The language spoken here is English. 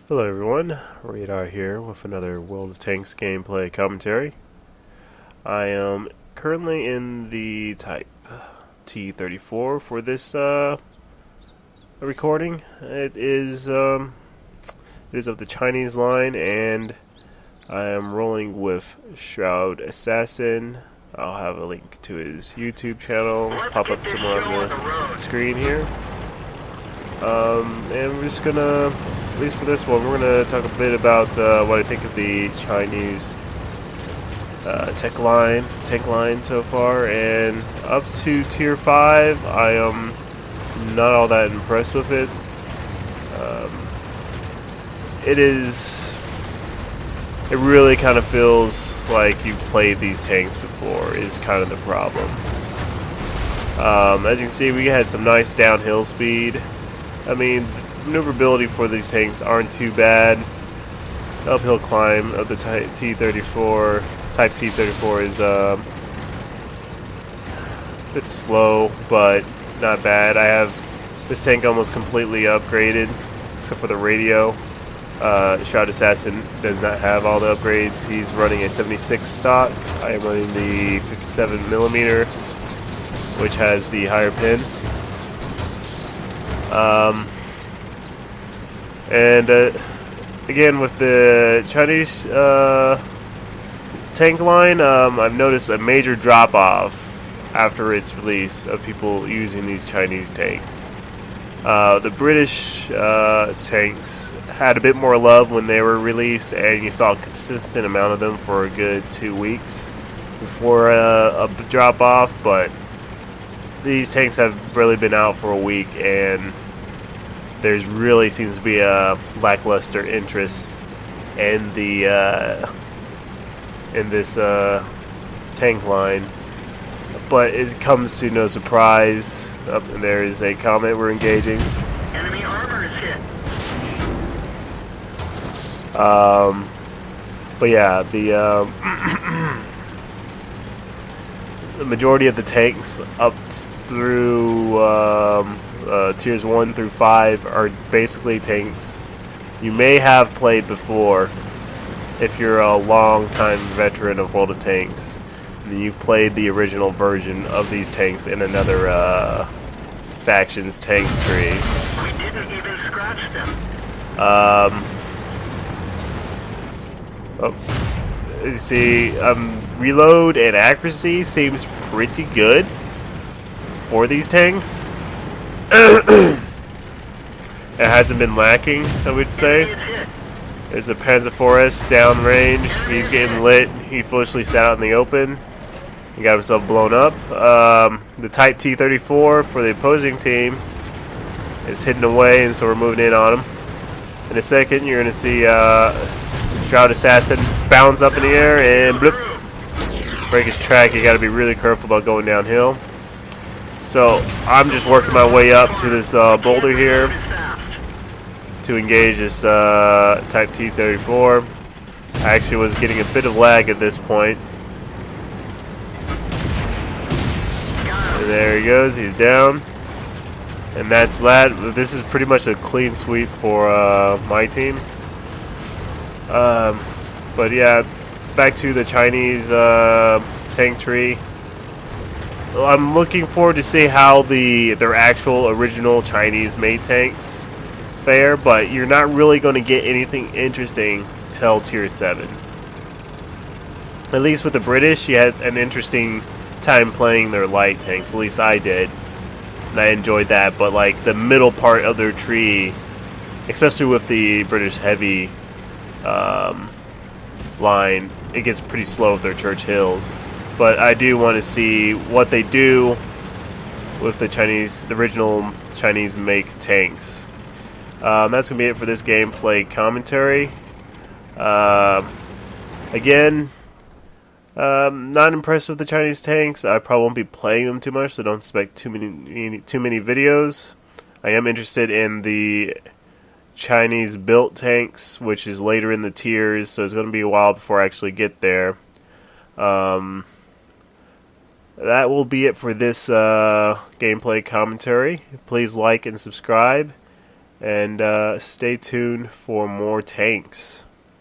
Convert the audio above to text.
Hello everyone, Radar here with another World of Tanks gameplay commentary. I am currently in the Type T-34 for this recording. It is of the Chinese line, and I am rolling with Shroud Assassin. I'll have a link to his YouTube channel pop up somewhere on the screen here. And we're just gonna, at least for this one, we're gonna talk a bit about what I think of the Chinese tank line so far. And up to tier 5, I am not all that impressed with it. It really kind of feels like you've played these tanks before, is kind of the problem. As you can see, we had some nice downhill speed. I mean, maneuverability for these tanks aren't too bad. The uphill climb of the Type T-34 is a bit slow, but not bad. I have this tank almost completely upgraded, except for the radio. Shroud Assassin does not have all the upgrades. He's running a 76 stock. I am running the 57mm, which has the higher pin. Again, with the Chinese tank line, I've noticed a major drop-off after its release of people using these Chinese tanks. The British tanks had a bit more love when they were released, and you saw a consistent amount of them for a good 2 weeks before a drop-off, but these tanks have really been out for a week, and there's really seems to be a lackluster interest in the in this tank line. But it comes to no surprise. And there is a comment we're engaging. Enemy armor is hit. But yeah, the majority of the tanks up through tiers 1 through 5 are basically tanks you may have played before if you're a long-time veteran of World of Tanks. And you've played the original version of these tanks in another faction's tank tree. We didn't even scratch them. As you see, reload and accuracy seems pretty good for these tanks. It hasn't been lacking, I would say. There's a Panzer IV downrange. He's getting lit. He foolishly sat out in the open. He got himself blown up. The Type T-34 for the opposing team is hidden away, and so we're moving in on him. In a second, you're going to see Shroud Assassin bounce up in the air and bloop, break his track. You got to be really careful about going downhill. So I'm just working my way up to this boulder here to engage this Type T-34. I actually was getting a bit of lag at this point. And there he goes, he's down. And that's that. This is pretty much a clean sweep for my team. But yeah, back to the Chinese tank tree. I'm looking forward to see how their actual original Chinese made tanks fare, but you're not really going to get anything interesting till tier 7. At least with the British, you had an interesting time playing their light tanks. At least I did, and I enjoyed that. But like the middle part of their tree, especially with the British heavy line, it gets pretty slow with their Churchills. But I do want to see what they do with the original Chinese make tanks. That's going to be it for this gameplay commentary. Again, not impressed with the Chinese tanks. I probably won't be playing them too much, so don't expect too many videos. I am interested in the Chinese built tanks, which is later in the tiers, so it's going to be a while before I actually get there. That will be it for this gameplay commentary. Please like and subscribe, And stay tuned for more tanks.